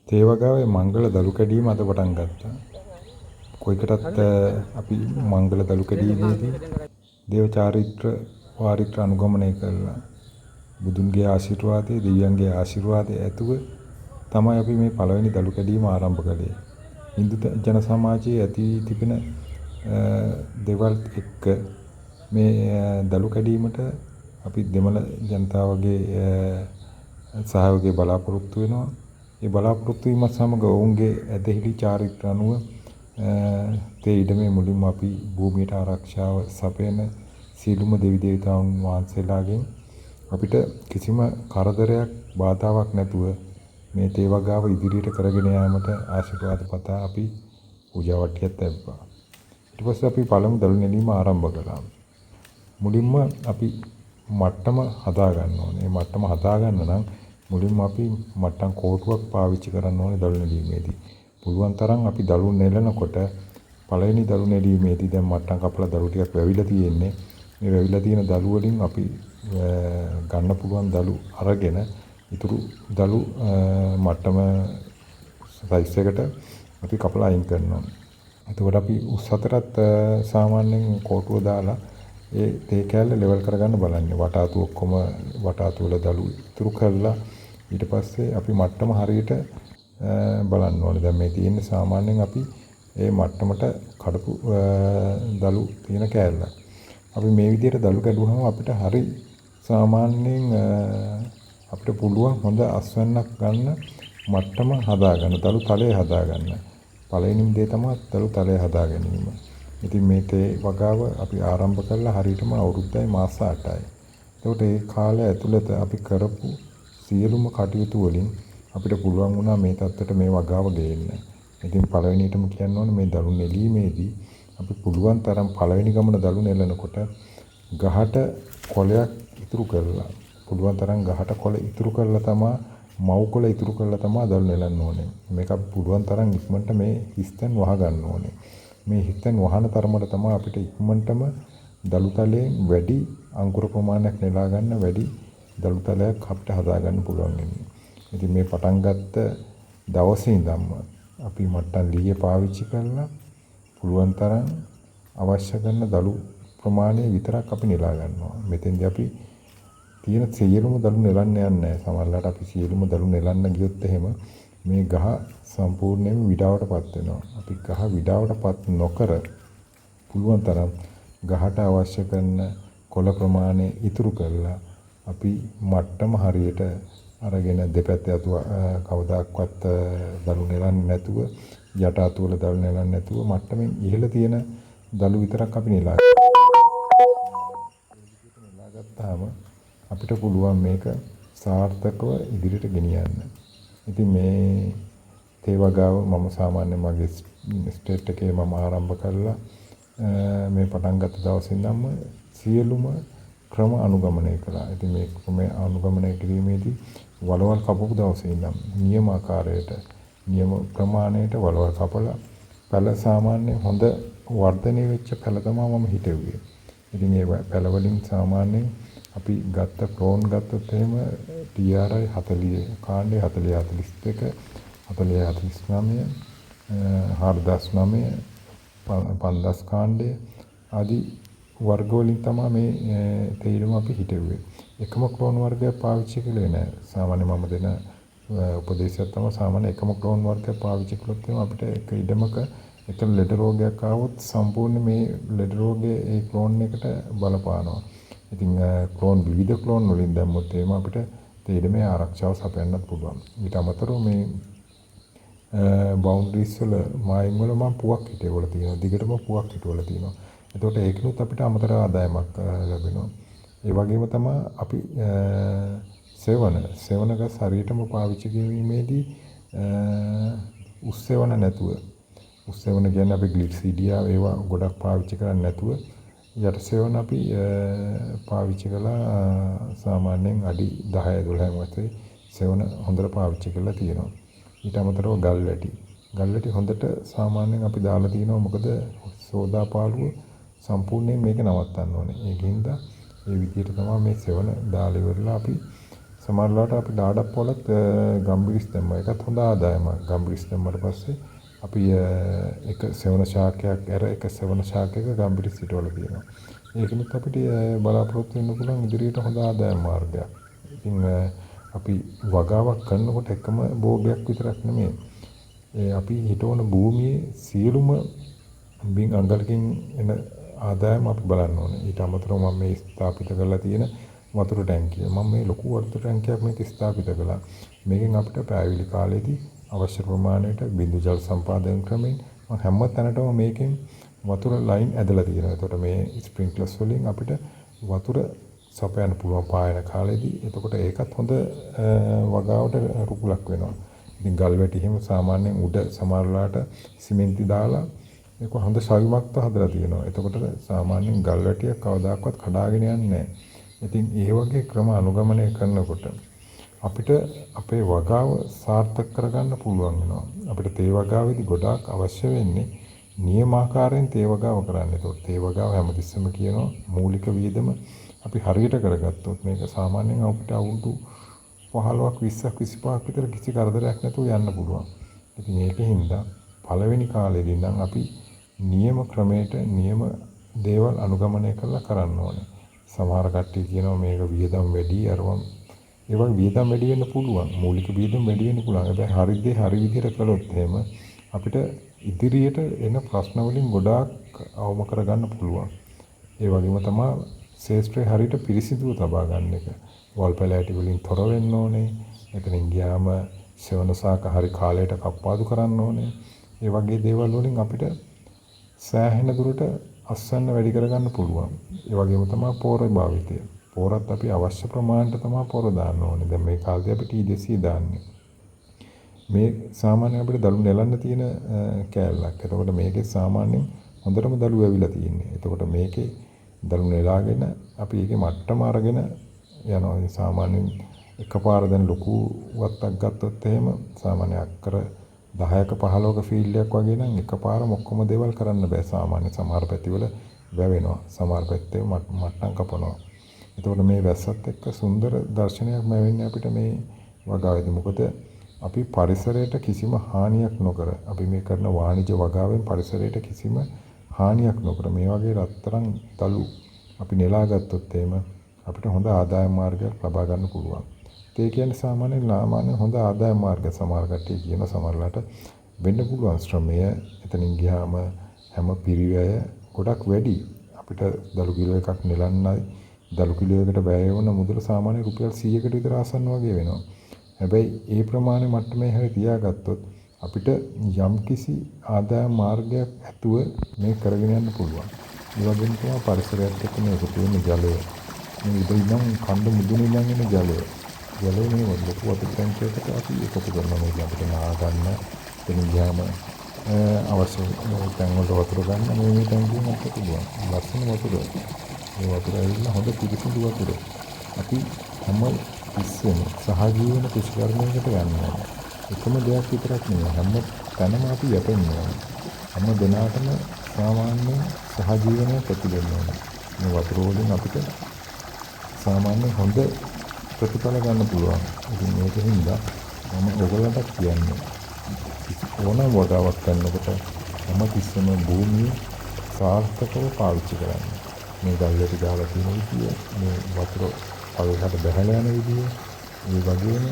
තේ වගාවේ මංගල දළු කැඩීම අද පටන් ගත්තා. කොයිකටත් අපි මංගල දළු කැඩීමේදී දේව වාරිත්‍ර අනුගමනය කළා. බුදුන්ගේ ආශිර්වාදය, දෙවියන්ගේ ආශිර්වාදය ඇතුව තමයි අපි මේ පළවෙනි දළු කැඩීම ආරම්භ කළේ. හින්දු ජන සමාජයේ ඇති තිබෙන දේවල් එක්ක මේ දළු කැඩීමට අපි දෙමළ ජනතාවගේ සහයෝගය බලාපොරොත්තු වෙනවා. ඒ බලාපොරොත්තු වීමත් සමග ඔවුන්ගේ ඇදහිලි චාරිත්‍ර අනුව තේ ඉඩමේ මුලින්ම අපි භූමියට ආරක්ෂාව සපයන සියලුම දෙවි දේවතාවුන් වහන්සේලාගෙන් අපිට කිසිම කරදරයක් බාධාවක් නැතුව මේ තේ වගාව ඉදිරියට කරගෙන යාමට ආශිර්වාද පතා අපි පූජාවට්ටියක් තැබ්බා. ඊට පස්සේ අපි පළමු දළු නෙලීම ආරම්භ කළා. මුලින්ම අපි මට්ටම හදා ගන්න ඕනේ. මේ මට්ටම හදා ගන්න නම් මුලින්ම අපි මට්ටම් කෝටුවක් පාවිච්චි කරන්න ඕනේ දළු නෙලීමේදී. පුළුවන් තරම් අපි දළු නෙලනකොට පළවෙනි දළු නෙලීමේදී දැන් මට්ටම් කපලා දළු ටිකක් වැවිලා තියෙන්නේ. මේ වැවිලා තියෙන දළු වලින් අපි ගන්න පුළුවන් දළු අරගෙන ඉතුරු දළු මට්ටම සයිස් එකට අපි කපලා අයින් කරනවා. එතකොට අපි උස් හතරත් සාමාන්‍යයෙන් කෝටුව දාලා ඒ තේ කෑල්ල ලෙවල් කරගන්න බලන්නේ. වටාතු ඔක්කොම වටාතු වල දළු ඉතුරු කරලා ඊට පස්සේ අපි මට්ටම හරියට බලන්න ඕනේ. දැන් මේ තියෙන්නේ සාමාන්‍යයෙන් අපි ඒ මට්ටමට කඩපු දළු තියෙන කෑල්ල. අපි මේ විදිහට දළු කැඩුවම අපිට හරි සාමාන්‍යයෙන් අපිට පුළුවන් හොඳ අස්වැන්නක් ගන්න මට්ටම හදාගන්න, දළු තලය හදාගන්න. පළවෙනිම දේ තමයි දළු තලය හදා ගැනීම. ඉතින් මේ තේ වගාව අපි ආරම්භ කළා හරියටම අවුරුද්දයි මාස 8යි. එතකොට ඒ කාලය ඇතුළත අපි කරපු සියලුම කටයුතු වලින් අපිට පුළුවන් වුණා මේ තත්ත්වයට මේ වගාව ගේන්න. ඉතින් පළවෙනියටම කියන්න ඕනේ මේ දළු නෙලීමේදී අපි පුළුවන් තරම් පළවෙනි ගමන දළු නෙලනකොට ගහට කොලයක් ඉතුරු කරලා පුළුවන් තරම් ගහට කොළ ඉතුරු කරලා තමයි මව් කොළ ඉතුරු කරලා තමයි දළු නෙලන්න ඕනේ. මේක පුළුවන් තරම් ඉක්මනට මේ හිස්තැන් වහ ගන්න ඕනේ. මේ හිස්තැන් වහන තරමට තමයි අපිට ඉක්මනටම දළු තලයෙන් වැඩි අංකුර ප්‍රමාණයක් නෙලා ගන්න වැඩි දළු තලයක් අපිට හදා ගන්න පුළුවන් වෙන්නේ. ඉතින් මේ පටන් ගත්ත දවසේ ඉඳන්ම අපි මට්ටම් ලීය පාවිච්චි කරලා පුළුවන් තරම් අවශ්‍ය කරන දළු ප්‍රමාණය විතරක් අපි නෙලා ගන්නවා. මෙතෙන්දී අපි තියෙන සියලුම දළු නෙලන්න යන්නේ නැහැ. සමහරවිට අපි සියලුම දළු නෙලන්න ගියොත් එහෙම මේ ගහ සම්පූර්ණයෙන්ම විඩාවටපත් වෙනවා. අපි ගහ විඩාවටපත් නොකර පුළුවන් තරම් ගහට අවශ්‍ය කරන කොළ ප්‍රමාණය ඉතුරු කරලා අපි මට්ටම හරියට අරගෙන දෙපැත්තේ අතු කවදාක්වත් දළු නෙලන්නේ නැතුව යට අතු වල දළු නෙලන්නේ නැතුව මට්ටමින් ඉහළ තියෙන දළු විතරක් අපි නෙලා ගත්තාම අපිට පුළුවන් මේක සාර්ථකව ඉදිරියට ගෙනියන්න. ඉතින් මේ තේ වගාව මම සාමාන්‍යයෙන් මගේ ස්ටේට් එකේ මම ආරම්භ කළා මේ පටන් ගත්ත දවසේ ඉඳන්ම සියලුම ක්‍රම අනුගමනය කළා. ඉතින් මේ ක්‍රම අනුගමනය කිරීමේදී වලවල් කපපු දවසේ ඉඳන් නියම ආකාරයට නියම ප්‍රමාණයට වලවල් කපලා පැල සාමාන්‍ය හොඳ වර්ධනය වෙච්ච පැල තමයි මම හිටුවේ. ඉතින් මේ පැල වලින් සාමාන්‍යයෙන් අපි ගත්ත ක්ලෝන් ගත්තොත් එහෙම TRI 40 කාණ්ඩය 40 42 40 49 4009 5000 කාණ්ඩය ආදී වර්ග වලින් තමයි මේ තේරුම අපි හිටුවේ. එකම ක්ලෝන් වර්ගයක් පාවිච්චි කළේ නැහැ. සාමාන්‍ය මම දෙන උපදේශයක් තමයි සාමාන්‍ය එකම ක්ලෝන් වර්ගයක් පාවිච්චි කළොත් අපිට එක ඉඩමක එක ලෙඩ රෝගයක් ආවොත් සම්පූර්ණ මේ ලෙඩ රෝගයේ ඒ ක්ලෝන් එකට බලපානවා. ඉතින් ක්ලෝන් විවිධ ක්ලෝන් වලින් දැම්මොත් එහෙම අපිට තේරෙන්නේ ආරක්ෂාව සපයන්නත් පුළුවන්. ඊට අමතරව මේ බවුන්ඩරිස් වල මායිම් වල මම පුවක් හිටවල තියෙනවා. දිගටම පුවක් හිටවල තියෙනවා. එතකොට ඒකනොත් අපිට අමතර ආදායමක් ලැබෙනවා. ඒ වගේම තමයි අපි සෙවණක ශරීරයටම පාවිච්චි කිරීමේදී උස්සෙවණ නැතුව උස්සෙවණ කියන්නේ අපි ග්ලිසීඩියා ඒවා ගොඩක් පාවිච්චි කරන්නේ නැතුව යට සෙවණ අපි පාවිච්චි කළා සාමාන්‍යයෙන් අඩි 10 12 වගේ සෙවණ හොඳට පාවිච්චි කරලා තියෙනවා. ඊට අමතරව ගල් වැටි හොඳට සාමාන්‍යයෙන් අපි දාලා තියෙනවා. මොකද සෝදා පාළුව සම්පූර්ණයෙන් මේක නවත්තන්න ඕනේ. ඒකින්ද මේ විදිහට තමයි මේ සෙවණ දාලා ඉවරලා අපි සමහරවිට අපි ලාඩප් වලත් ගම්බිරිස් දැම්මා. ඒකත් හොඳ ආදායමක්. ගම්බිරිස් දැම්මට පස්සේ අපි එක සෙවන ශාකයක් එක සෙවන ශාකයක ගම්බිරිස් හිටවල තියෙනවා. ඒකෙනුත් අපිට බලාපොරොත්තු වෙන්න පුළුවන් ඉදිරියට හොඳ ආදායම් මාර්ගයක්. ඉතින් අපි වගාවක් කරනකොට එකම භෝගයක් විතරක් නෙමෙයි. අපි හිටවන භූමියේ සියලුම බින් අඟලකින් එන ආදායම අපි බලන්න ඕනේ. ඊට අමතරව මම මේ ස්ථාපිත කරලා තියෙන වතුර ටැංකිය. මම මේ ලොකු වතුර ටැංකියක් මේක ස්ථාපිත කළා. මේකෙන් අපිට පැයවිලි කාලෙදී අවශ්‍ය ප්‍රමාණයට බිඳු ජල සම්පාදනය ක්‍රමයෙන් මම හැම තැනටම මේකෙන් වතුර ලයින් ඇදලා තියෙනවා. එතකොට මේ ස්ප්‍රින්ක්ලර්ස් වලින් අපිට වතුර සපයන්න පුළුවන් පායන කාලෙදී. එතකොට ඒකත් හොඳ වගාවට රුකුලක් වෙනවා. ඉතින් ගල් වැටි හිම සාමාන්‍යයෙන් උඩ සමහරලාට සිමෙන්ති දාලා ඒක හොඳ ශවිමක්ත හදලා තියෙනවා. එතකොට සාමාන්‍යයෙන් ගල් වැටියක් කවදාකවත් කඩාගෙන යන්නේ නැහැ. ඉතින් ඒ වගේ ක්‍රම අනුගමනය කරනකොට අපිට අපේ වගාව සාර්ථක කරගන්න පුළුවන් වෙනවා. අපිට තේ වගාවේදී ගොඩාක් අවශ්‍ය වෙන්නේ නියමාකාරයෙන් තේ වගාව කරන්න. ඒතකොට තේ වගාව හැමතිස්සෙම කියනවා මූලික වියදම අපි හරියට කරගත්තොත් මේක සාමාන්‍යයෙන් අපිට අවුරුදු 15ක් 20ක් 25ක් විතර කිසි කරදරයක් නැතුව යන්න පුළුවන්. ඉතින් ඒකෙන්ද පළවෙනි කාලේදී නම් අපි නියම ක්‍රමයට නියම දේවල් අනුගමනය කරලා කරන්න ඕනේ. සමහර කට්ටිය කියනවා මේක වියදම් වැඩි අරවම් ඒ වගේ වියදම් වැඩි වෙන්න පුළුවන්. මූලික වියදම් වැඩි වෙන්න පුළුවන්. හැබැයි හරි දේ හරි විදිහට කළොත් එහෙම අපිට ඉදිරියට එන ප්‍රශ්න වලින් ගොඩාක් අවම කරගන්න පුළුවන්. ඒ වගේම තමයි ශේෂ්ත්‍රය හරියට පිරිසිදුව තබා ගන්න එක. වල් පැලෑටි වලින් තොර වෙන්න ඕනේ. එතනින් ගියාම සෙවන සාක හරි කාලයට කප්පාදු කරන්න ඕනේ. ඒ වගේ දේවල් වලින් අපිට සෑහෙන දුරට අස්වැන්න වැඩි කරගන්න පුළුවන්. ඒ වගේම තමයි පෝර භාවිතය. පෝරත් අපි අවශ්‍ය ප්‍රමාණයට තමයි පෝර දාන්න ඕනේ. දැන් මේ කාලේ අපි T200 දාන්නේ. මේ සාමාන්‍යයෙන් අපිට දළු නෙලන්න තියෙන කෑල්ලක්. එතකොට මේකේ සාමාන්‍යයෙන් හොඳටම දළු ඇවිල්ලා තියෙන්නේ. එතකොට මේකේ දළු නෙලාගෙන අපි ඒකේ මට්ටම අරගෙන යනවා. සාමාන්‍යයෙන් එකපාර දැන් ලොකු වත්තක් ගත්තොත් එහෙම සාමාන්‍ය අක්කර 10ක 15ක ෆීල්ඩ් එකක් වගේ නම් එකපාරම ඔක්කොම දේවල් කරන්න බෑ. සාමාන්‍ය සමහර පැතිවල වැවෙනවා. සමහර පැත්තේ මට්ටම් කපනවා. එතකොට මේ වැස්සත් එක්ක සුන්දර දර්ශනයක් ලැබෙන්නේ අපිට මේ වගාවේදී. මොකද අපි පරිසරයට කිසිම හානියක් නොකර අපි මේ කරන වාණිජ වගාවෙන් පරිසරයට කිසිම හානියක් නොකර මේ වගේ රත්තරන් දළු අපි නෙලා ගත්තොත් එහෙම අපිට හොඳ ආදායම් මාර්ගයක් ලබා ගන්න පුළුවන්. ඒ කියන්නේ සාමාන්‍යයෙන් හොඳ ආදායම් මාර්ග සමහර කට්ටිය කියන සමහරලාට වෙන්න පුළුවන් ශ්‍රමය එතනින් ගියාම හැම පිරිවැය ගොඩක් වැඩි. අපිට දළු කිලෝ එකක් නෙලන්නයි දළු කිලෝ එකකට වැය වෙන මුදල සාමාන්‍ය රුපියල් 100කට විතර ආසන්න වගේ වෙනවා. හැබැයි ඒ ප්‍රමාණය මට්ටමේ හැරි තියාගත්තොත් අපිට යම්කිසි ආදායම් මාර්ගයක් ඇතුව මේ කරගෙන යන්න පුළුවන්. ඒ වගේම තමයි පරිසරයත් එක්ක මේ එකතු වෙන ජලය. මේ ඉදින්නම් කන්ද මුදුනේ ඉඳන් එන ජලය. ජලය මේ ලොකු වතුර ටැංකියකට අපි එකතු කරනවා. මේක අපිට නා ගන්න එතනින් ගියාම අවශ්‍ය තැන් වලට වතුර ගන්න මේ ටැංකියෙන් අපිට පුළුවන්. ලස්සන වතුර. මේ වතුර ඇවිල්ලා හොඳ පිරිසිදු වතුර. අපි හැම තිස්සෙම සහජීවන කෘෂිකර්මයකට යන්න ඕනේ. එකම දෙයක් විතරක් නෙවෙයි හැම තැනම අපි යැපෙන්න ඕනේ. හැම දිනකටම සාමාන්‍ය සහජීවනයක් ඇති වෙන්න ඕනේ. මේ වතුර වලින් අපිට සාමාන්‍ය හොඳ ප්‍රතිඵල ගන්න පුළුවන්. ඉතින් මේකෙන්ද මම ඔයගොල්ලන්ට කියන්නේ ඕනම වගාවක් කරනකොට හැම තිස්සෙම භූමිය සාර්ථකව පාවිච්චි කරන්න. මේ ගල්ලට ගහලා තියෙන විදිය, මේ වතුර පළලට බැහැලා යන විදිය, ඒ වගේම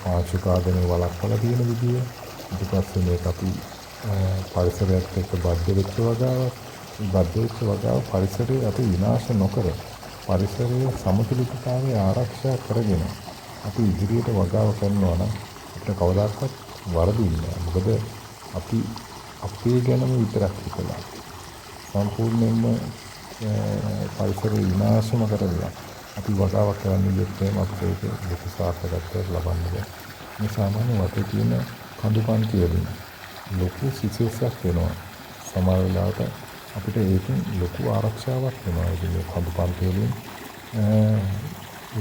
පාංශුකාදනේ වළක්වලා තියෙන විදිය, ඊට පස්සේ මේක අපි පරිසරයත් එක්ක බද්ධ වෙච්ච වගාවක්. මේ බද්ධ වෙච්ච වගාව පරිසරය අපි විනාශ නොකර පරිසරයේ සමතුලිතතාවය ආරක්ෂා කරගෙන අපි ඉදිරියට වගාව කරනවා නම් අපිට කවදාකවත් වරදින්නේ නැහැ. මොකද අපි අපේ ගැනම විතරක් හිතලා සම්පූර්ණයෙන්ම පරිසරය විනාශම කරලා අපි වගාවක් කරන්න ගියොත් එහෙම අපිට ඒක ලොකු සාර්ථකත්වයක් ලබන්න බැහැ. මේ සාමාන්‍ය වටේ තියෙන කඳු පන්ති වලින් ලොකු සිසිලසක් වෙනවා. සමහර වෙලාවට අපිට ඒකෙන් ලොකු ආරක්ෂාවක් වෙනවා. ඒ කියන්නේ කඳු පන්ති වලින්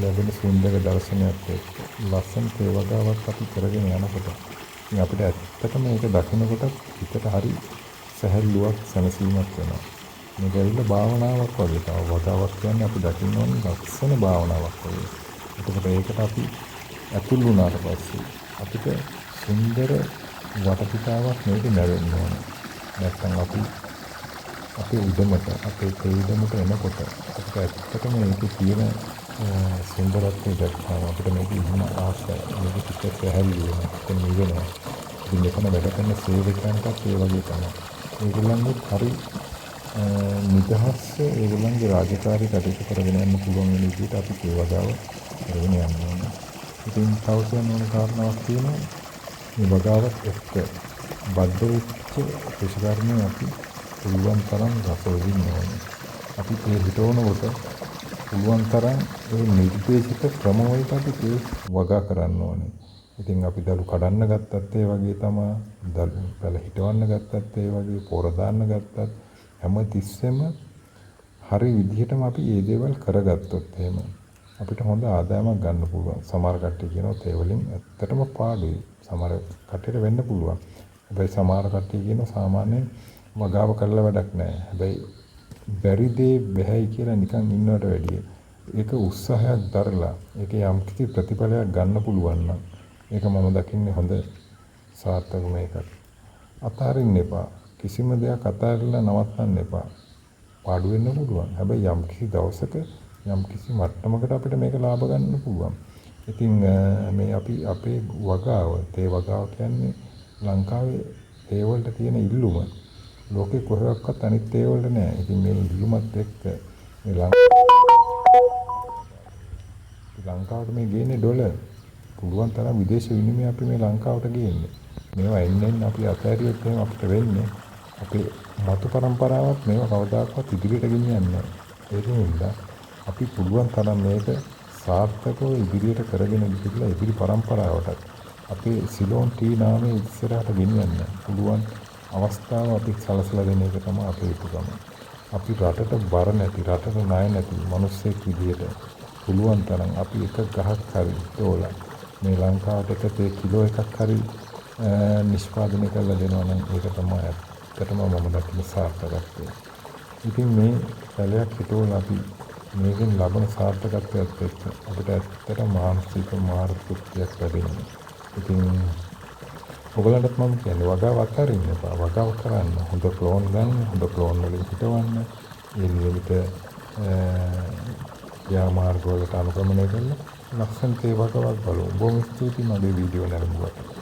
ලැබෙන සුන්දර දර්ශනයක් එක්ක ලස්සන තේ වගාවක් අපි කරගෙන යනකොට ඉතින් අපිට ඇත්තටම ඒක දකිනකොට හිතට හරි සැහැල්ලුවක් සැනසීමක් වෙනවා. මේක ඇවිල්ලා භාවනාවක් වගේ. තව වගාවක් කියන්නේ අපි දකින්න ඕනේ ලස්සන භාවනාවක් වගේ. එතකොට ඒකට අපි ඇතුල් වුණාට පස්සේ අපිට සුන්දර වටපිටාවක් මේක නැවෙන්න ඕන. නැත්නම් අපි අපේ ඉඩමට අපේ තේඉඩමට එනකොට අපිට ඇත්තටම මේකේ තියෙන සුන්දරත්වය දැක්කම අපිට මේක ඉන්න ආසයි. මේක පිට පැහැදිලි වෙනවා. පිට නිවෙනවා. ඉතින් මෙතන වැඩ කරන සේවකයන්ටත් ඒ වගේ තමයි. ඒගොල්ලන්ගේ හරි නිදහස් ඒගොල්ලන්ගේ රාජකාරී කටයුතු කරගෙන යන්න පුළුවන් වෙන විදිහට අපි ඒ වගාව කරගෙන යන්න ඕනේ. ඉතින් තව කියන්න ඕන කාරණාවක් තියෙනවා. මේ වගාවත් එක්ක බද්ධ වෙච්ච කෘෂිකර්මය අපි පුළුවන් තරම් රස විඳින්න ඕනේ. අපි ඒ හිතවනකොට පුළුවන් තරම් ඒ නිර්දේශිත ක්‍රමවලට අපි ඒ වගා කරන්න ඕනේ. ඉතින් අපි දළු කඩන්න ගත්තත් ඒ වගේ තමයි, දළු පැල හිටවන්න ගත්තත් ඒ වගේ, පොර දාන්න ගත්තත් හැම තිස්සෙම හරි විදිහටම අපි මේ දේවල් කරගත්තොත් එහෙම අපිට හොඳ ආදායමක් ගන්න පුළුවන්. සමහර කට්ටිය කියනවා ඒ වලින් ඇත්තටම පාඩුයි. සමහර කට්ටියට වෙන්න පුළුවන්. හැබැයි සමහර කට්ටිය කියනවා සාමාන්‍යයෙන් වගාව කරලා වැඩක් නැහැ. හැබැයි බැරි දේ බැහැයි කියලා නිකන් ඉන්නවට වැඩිය ඒක උත්සාහයක් දරලා ඒකේ යම්කිසි ප්‍රතිඵලයක් ගන්න පුළුවන් නම් ඒක මම දකින්නේ හොඳ සාර්ථකම එකක්. අතාරින්න එපා. කිසිම දෙයක් අතාරිලා නවත්තන්න එපා. පාඩු වෙන්න පුළුවන්. හැබැයි යම්කිසි දවසක යම්කිසි මට්ටමකට අපිට මේක ලාභ ගන්න පුළුවන්. ඉතින් මේ අපි අපේ වගාව, තේ වගාව කියන්නේ ලංකාවේ තේ වලට තියෙන ඉල්ලුම ලෝකේ කොහෙවත් අනිත් තේ වලට නෑ. ඉතින් මේ ඉල්ලුමත් එක්ක මේ ලංකාවට මේ ගේන්නේ ඩොලර්. පුළුවන් තරම් විදේශ විනිමය අපි මේ ලංකාවට ගේන්නේ. මේවා එන්න අපි අතහැරියොත් එහෙනම් අපිට වෙන්නේ අපේ මතු පරම්පරාවත් මේවා කවදාකවත් ඉදිරියට ගෙනියන්නේ නැහැ. ඒක නිසා අපි පුළුවන් තරම් මේක සාර්ථකව ඉදිරියට කරගෙන ගිහිල්ලා ඉදිරි පරම්පරාවටත් අපේ සිලෝන් ටී නාමයේ ඉස්සරහට ගෙනියන්න පුළුවන් අවස්ථාව අපි සලසලා දෙන එක තමයි අපේ යුතුකම. අපි රටට බර නැති, රටට ණය නැති මිනිස්සෙක් විදියට පුළුවන් තරම් අපි එක ගහක් හරි තෝලා මේ ලංකාවට එක තේ කිලෝ එකක් හරි නිෂ්පාදනය කරලා දෙනවා නම් ඒක තමයි ඇත්තටම මම දකින සාර්ථකත්වය. ඉතින් මේ පැලයක් හිතවල අපි මේකෙන් ලබන සාර්ථකත්වයත් එක්ක අපිට ඇත්තට මානසික මාර්ගයක් ලැබෙනවා. ඉතින් ඔයගලන්ටත් මම කියන්නේ වගාව අත්හරින්න එපා. වගාව කරන්න. හොඳ ක්ලෝන් ගන්න, හොඳ ක්ලෝන් වලින් හිටවන්න. ඒ නියමිත යාමාර්ග වලට අනුගමනය කරලා ලස්සන තේ වගාවක් බලමු. බොහොම ස්තුතියි මගේ වීඩියෝ නැරඹුවට.